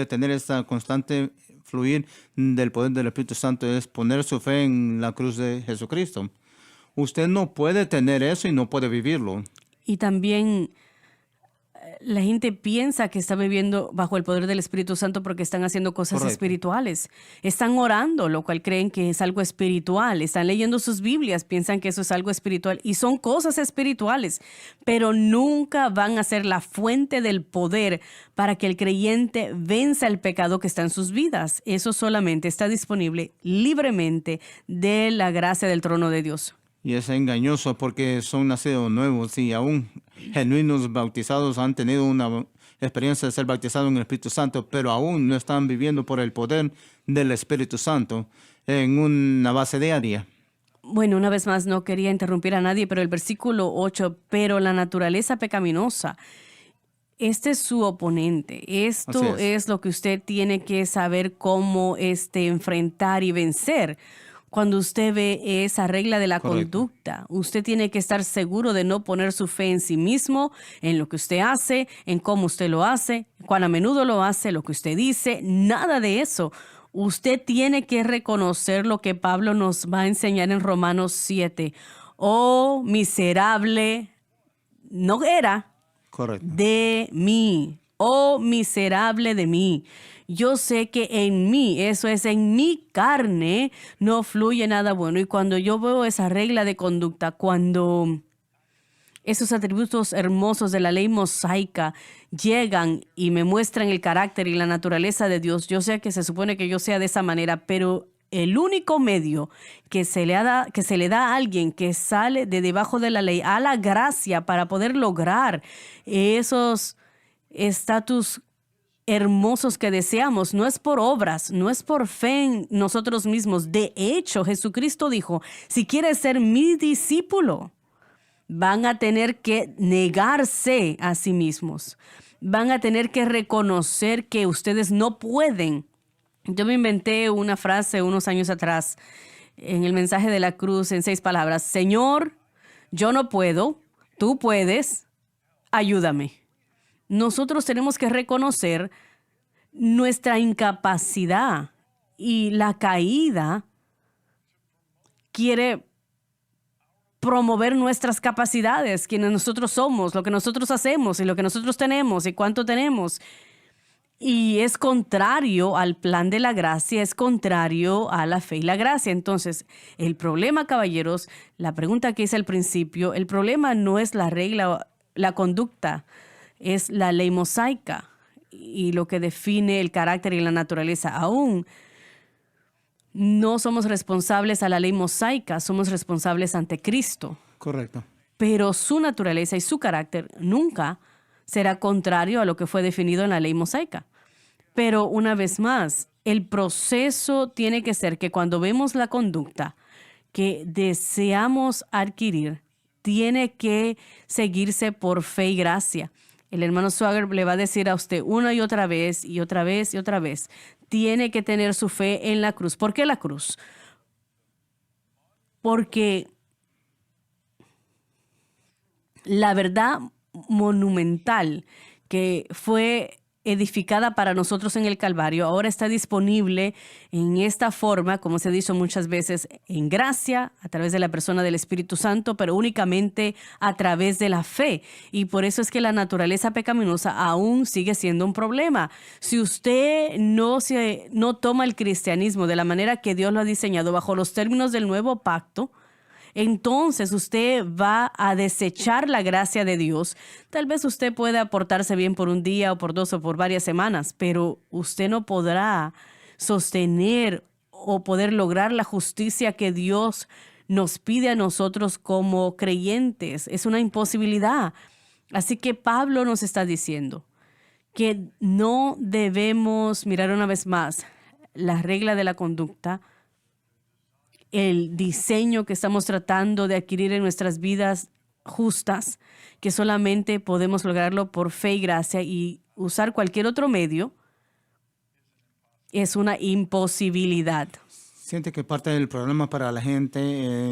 tener esta constante fluir del poder del Espíritu Santo es poner su fe en la cruz de Jesucristo. Usted no puede tener eso y no puede vivirlo. Y también la gente piensa que está viviendo bajo el poder del Espíritu Santo porque están haciendo cosas Correcto. espirituales. Están orando, lo cual creen que es algo espiritual. Están leyendo sus Biblias, piensan que eso es algo espiritual. Y son cosas espirituales, pero nunca van a ser la fuente del poder para que el creyente venza el pecado que está en sus vidas. Eso solamente está disponible libremente de la gracia del trono de Dios. Y es engañoso porque son nacidos nuevos y aún genuinos bautizados han tenido una experiencia de ser bautizados en el Espíritu Santo, pero aún no están viviendo por el poder del Espíritu Santo en una base diaria. Bueno, una vez más, no quería interrumpir a nadie, pero el versículo 8, pero la naturaleza pecaminosa, este es su oponente. Esto Así es. es lo que usted tiene que saber cómo enfrentar y vencer. Cuando usted ve esa regla de la Correcto. conducta, usted tiene que estar seguro de no poner su fe en sí mismo, en lo que usted hace, en cómo usted lo hace, cuán a menudo lo hace, lo que usted dice, nada de eso. Usted tiene que reconocer lo que Pablo nos va a enseñar en Romanos 7. Oh, miserable, no era Correcto. de mí. Oh, miserable de mí. Yo sé que en mí, eso es, en mi carne, no fluye nada bueno. Y cuando yo veo esa regla de conducta, cuando esos atributos hermosos de la ley mosaica llegan y me muestran el carácter y la naturaleza de Dios, yo sé que se supone que yo sea de esa manera, pero el único medio que se le da a alguien que sale de debajo de la ley a la gracia para poder lograr esos estatus hermosos que deseamos, no es por obras, no es por fe en nosotros mismos. De hecho, Jesucristo dijo, si quieres ser mi discípulo, van a tener que negarse a sí mismos. Van a tener que reconocer que ustedes no pueden. Yo me inventé una frase unos años atrás en el mensaje de la cruz en 6 palabras. Señor, yo no puedo, tú puedes, ayúdame. Nosotros tenemos que reconocer nuestra incapacidad y la caída quiere promover nuestras capacidades, quienes nosotros somos, lo que nosotros hacemos y lo que nosotros tenemos y cuánto tenemos. Y es contrario al plan de la gracia, es contrario a la fe y la gracia. Entonces, el problema, caballeros, la pregunta que hice al principio, el problema no es la regla, la conducta, es la ley mosaica y lo que define el carácter y la naturaleza. Aún no somos responsables a la ley mosaica, somos responsables ante Cristo. Correcto. Pero su naturaleza y su carácter nunca será contrario a lo que fue definido en la ley mosaica. Pero una vez más, el proceso tiene que ser que cuando vemos la conducta que deseamos adquirir, tiene que seguirse por fe y gracia. El hermano Swagger le va a decir a usted una y otra vez y otra vez y otra vez, tiene que tener su fe en la cruz. ¿Por qué la cruz? Porque la verdad monumental que fue edificada para nosotros en el Calvario, ahora está disponible en esta forma, como se ha dicho muchas veces, en gracia, a través de la persona del Espíritu Santo, pero únicamente a través de la fe. Y por eso es que la naturaleza pecaminosa aún sigue siendo un problema. Si usted no toma el cristianismo de la manera que Dios lo ha diseñado bajo los términos del nuevo pacto, entonces usted va a desechar la gracia de Dios. Tal vez usted pueda portarse bien por un día o por 2 o por varias semanas, pero usted no podrá sostener o poder lograr la justicia que Dios nos pide a nosotros como creyentes. Es una imposibilidad. Así que Pablo nos está diciendo que no debemos mirar una vez más la regla de la conducta, el diseño que estamos tratando de adquirir en nuestras vidas justas, que solamente podemos lograrlo por fe y gracia, y usar cualquier otro medio es una imposibilidad. Siente que parte del problema para la gente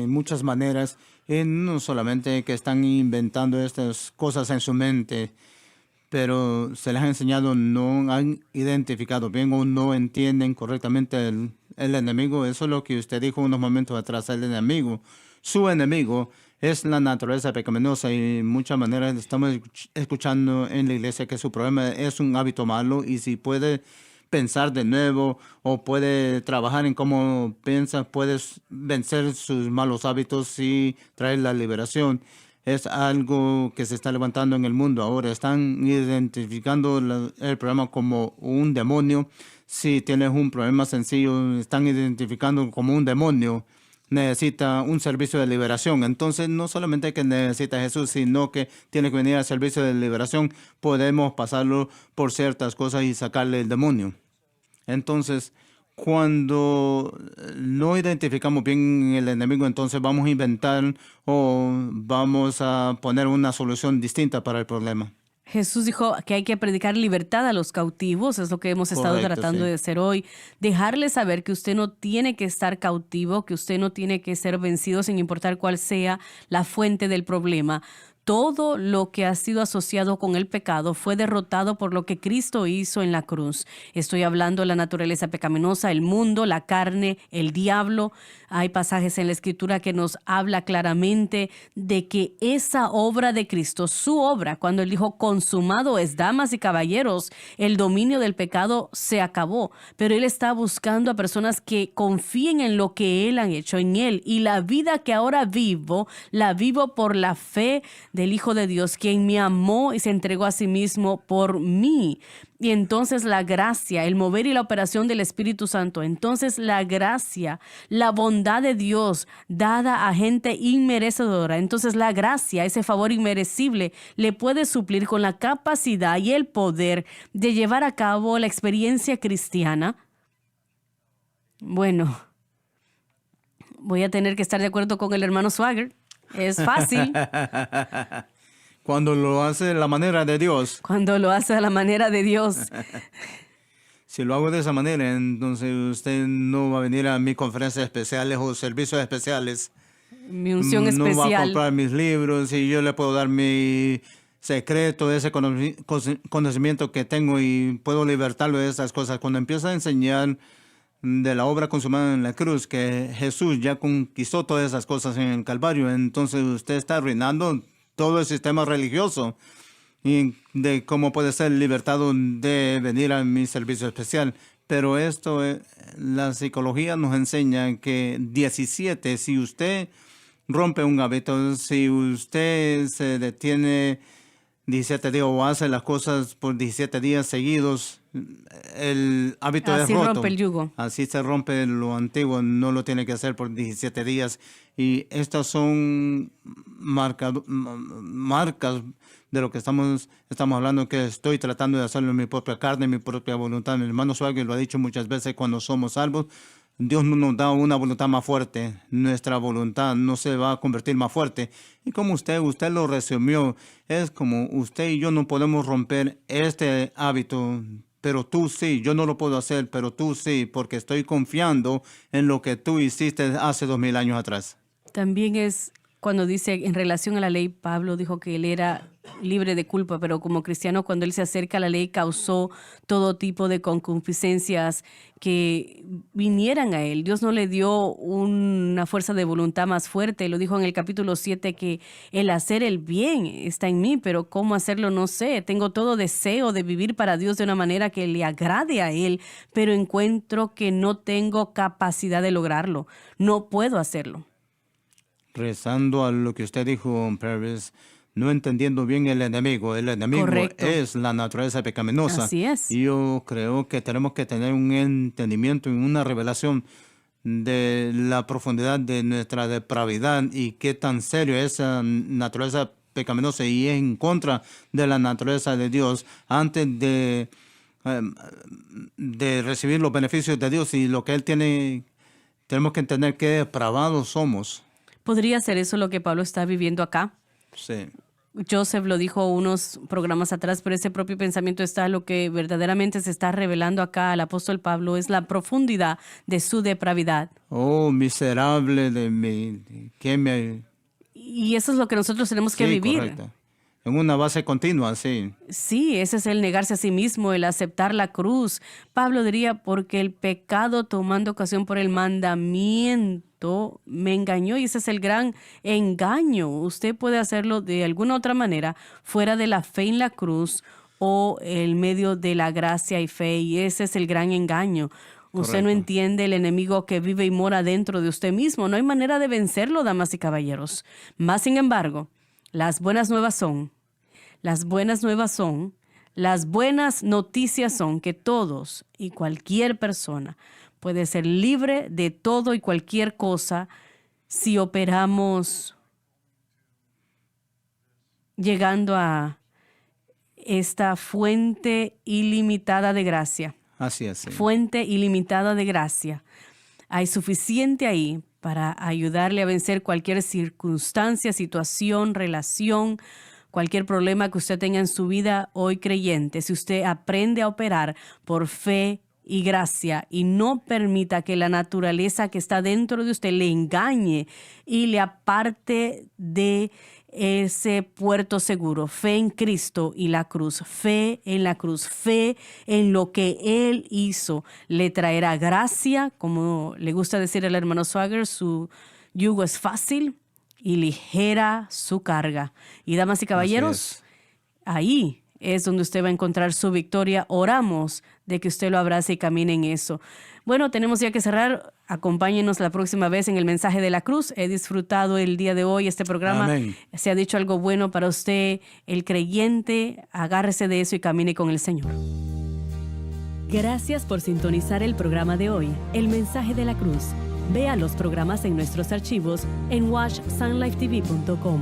en muchas maneras no solamente que están inventando estas cosas en su mente, pero se les ha enseñado, no han identificado bien o no entienden correctamente el enemigo. Eso es lo que usted dijo unos momentos atrás, el enemigo. Su enemigo es la naturaleza pecaminosa, y en muchas maneras estamos escuchando en la iglesia que su problema es un hábito malo, y si puede pensar de nuevo o puede trabajar en cómo piensa, puedes vencer sus malos hábitos y traer la liberación. Es algo que se está levantando en el mundo ahora. Están identificando el problema como un demonio. Si tienes un problema sencillo, están identificando como un demonio. Necesita un servicio de liberación. Entonces, no solamente que necesita Jesús, sino que tiene que venir al servicio de liberación. Podemos pasarlo por ciertas cosas y sacarle el demonio. Entonces, cuando no identificamos bien el enemigo, entonces vamos a inventar o vamos a poner una solución distinta para el problema. Jesús dijo que hay que predicar libertad a los cautivos, es lo que hemos estado Correcto, tratando sí. de hacer hoy. Dejarle saber que usted no tiene que estar cautivo, que usted no tiene que ser vencido sin importar cuál sea la fuente del problema. Todo lo que ha sido asociado con el pecado fue derrotado por lo que Cristo hizo en la cruz. Estoy hablando de la naturaleza pecaminosa, el mundo, la carne, el diablo. Hay pasajes en la Escritura que nos habla claramente de que esa obra de Cristo, su obra, cuando Él dijo consumado es, damas y caballeros, el dominio del pecado se acabó. Pero Él está buscando a personas que confíen en lo que Él ha hecho en Él. Y la vida que ahora vivo, la vivo por la fe del Hijo de Dios, quien me amó y se entregó a sí mismo por mí. Y entonces la gracia, el mover y la operación del Espíritu Santo, entonces la gracia, la bondad de Dios dada a gente inmerecedora, entonces la gracia, ese favor inmerecible, le puede suplir con la capacidad y el poder de llevar a cabo la experiencia cristiana. Bueno, voy a tener que estar de acuerdo con el hermano Swagger. Es fácil. Cuando lo hace de la manera de Dios. Cuando lo hace a la manera de Dios. Si lo hago de esa manera, entonces usted no va a venir a mis conferencias especiales o servicios especiales. Mi unción No va a especial. comprar mis libros y yo le puedo dar mi secreto, ese conocimiento que tengo, y puedo libertarlo de esas cosas. Cuando empieza a enseñar de la obra consumada en la cruz, que Jesús ya conquistó todas esas cosas en el Calvario, entonces usted está arruinando todo el sistema religioso y de cómo puede ser libertado de venir a mi servicio especial. Pero esto, la psicología nos enseña que 17, si usted rompe un hábito, si usted se detiene 17 días o hace las cosas por 17 días seguidos, el hábito Así es roto. rompe el yugo. Así se rompe lo antiguo, no lo tiene que hacer por 17 días. Y estas son marcas de lo que estamos hablando, que estoy tratando de hacerlo en mi propia carne, en mi propia voluntad. Mi hermano Swagger lo ha dicho muchas veces, cuando somos salvos, Dios no nos da una voluntad más fuerte. Nuestra voluntad no se va a convertir más fuerte. Y como usted lo resumió, es como usted y yo no podemos romper este hábito, pero tú sí. Yo no lo puedo hacer, pero tú sí, porque estoy confiando en lo que tú hiciste hace 2000 años atrás. También es cuando dice en relación a la ley, Pablo dijo que él era libre de culpa, pero como cristiano, cuando él se acerca a la ley, causó todo tipo de concupiscencias que vinieran a él. Dios no le dio una fuerza de voluntad más fuerte. Lo dijo en el capítulo 7 que el hacer el bien está en mí, pero cómo hacerlo no sé. Tengo todo deseo de vivir para Dios de una manera que le agrade a Él, pero encuentro que no tengo capacidad de lograrlo. No puedo hacerlo. Rezando a lo que usted dijo, Pérez, no entendiendo bien el enemigo. El enemigo Correcto. es la naturaleza pecaminosa. Así es. Y yo creo que tenemos que tener un entendimiento y una revelación de la profundidad de nuestra depravidad y qué tan serio es esa naturaleza pecaminosa y es en contra de la naturaleza de Dios antes de recibir los beneficios de Dios y lo que Él tiene. Tenemos que entender qué depravados somos. ¿Podría ser eso lo que Pablo está viviendo acá? Sí. Joseph lo dijo unos programas atrás, pero ese propio pensamiento está lo que verdaderamente se está revelando acá al apóstol Pablo, es la profundidad de su depravidad. Oh, miserable de mí. ¿Qué me...? Y eso es lo que nosotros tenemos que Sí, vivir. correcto. En una base continua, sí. Sí, ese es el negarse a sí mismo, el aceptar la cruz. Pablo diría, porque el pecado tomando ocasión por el mandamiento me engañó y ese es el gran engaño. Usted puede hacerlo de alguna otra manera fuera de la fe en la cruz o el medio de la gracia y fe y ese es el gran engaño. Usted no Correcto. entiende el enemigo que vive y mora dentro de usted mismo. No hay manera de vencerlo, damas y caballeros. Más sin embargo, las buenas noticias son que todos y cualquier persona puede ser libre de todo y cualquier cosa si operamos llegando a esta fuente ilimitada de gracia. Así es. Sí. Fuente ilimitada de gracia. Hay suficiente ahí para ayudarle a vencer cualquier circunstancia, situación, relación, cualquier problema que usted tenga en su vida hoy creyente. Si usted aprende a operar por fe y gracia y no permita que la naturaleza que está dentro de usted le engañe y le aparte de ese puerto seguro, fe en Cristo y la cruz, fe en la cruz, fe en lo que Él hizo, le traerá gracia, como le gusta decir al hermano Swagger, su yugo es fácil y ligera su carga. Y damas y caballeros, ahí es donde usted va a encontrar su victoria. Oramos de que usted lo abrace y camine en eso. Bueno, tenemos ya que cerrar. Acompáñenos la próxima vez en el mensaje de la cruz. He disfrutado el día de hoy este programa. Amén. Se ha dicho algo bueno para usted, el creyente. Agárrese de eso y camine con el Señor. Gracias por sintonizar el programa de hoy, el mensaje de la cruz. Vea los programas en nuestros archivos en watchsunlifetv.com.